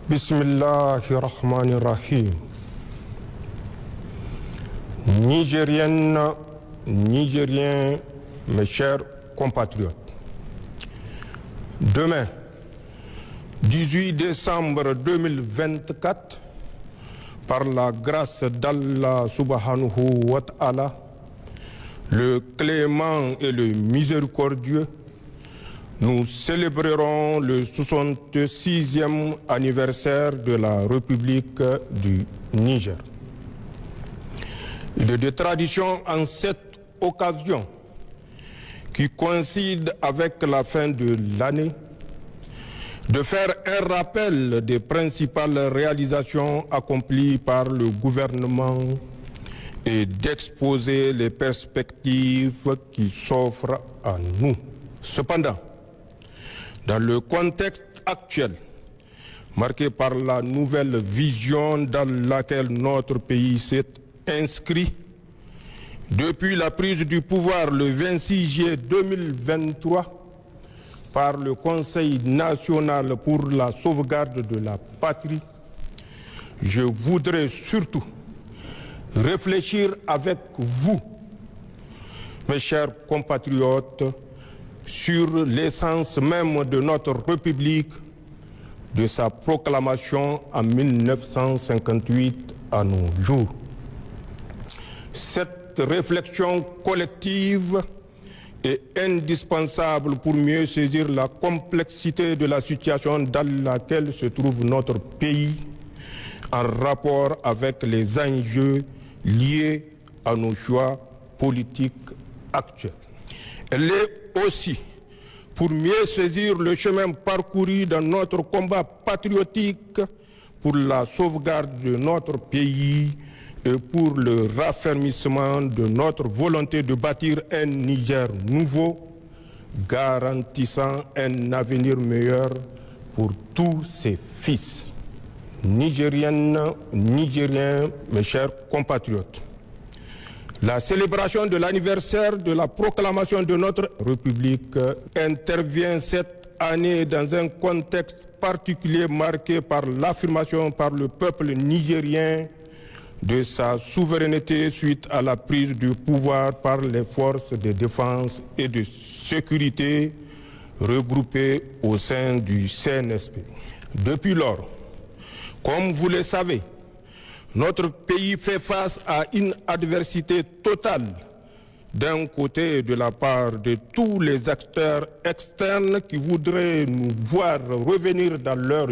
Bismillahirrahmanirrahim. Nigériennes, Nigériens, mes chers compatriotes. Demain, 18 décembre 2024, par la grâce d'Allah subhanahu wa ta'ala, le clément et le miséricordieux, nous célébrerons le 66e anniversaire de la République du Niger. Il est de tradition en cette occasion, qui coïncide avec la fin de l'année, de faire un rappel des principales réalisations accomplies par le gouvernement et d'exposer les perspectives qui s'offrent à nous. Cependant, dans le contexte actuel, marqué par la nouvelle vision dans laquelle notre pays s'est inscrit, depuis la prise du pouvoir le 26 juillet 2023 par le Conseil national pour la sauvegarde de la patrie, je voudrais surtout réfléchir avec vous, mes chers compatriotes, sur l'essence même de notre République, de sa proclamation en 1958 à nos jours. Cette réflexion collective est indispensable pour mieux saisir la complexité de la situation dans laquelle se trouve notre pays en rapport avec les enjeux liés à nos choix politiques actuels. Elle est aussi pour mieux saisir le chemin parcouru dans notre combat patriotique pour la sauvegarde de notre pays et pour le raffermissement de notre volonté de bâtir un Niger nouveau, garantissant un avenir meilleur pour tous ses fils. Nigériennes, Nigériens, mes chers compatriotes, la célébration de l'anniversaire de la proclamation de notre République intervient cette année dans un contexte particulier marqué par l'affirmation par le peuple nigérien de sa souveraineté suite à la prise du pouvoir par les forces de défense et de sécurité regroupées au sein du CNSP. Depuis lors, comme vous le savez, notre pays fait face à une adversité totale, d'un côté de la part de tous les acteurs externes qui voudraient nous voir revenir dans leur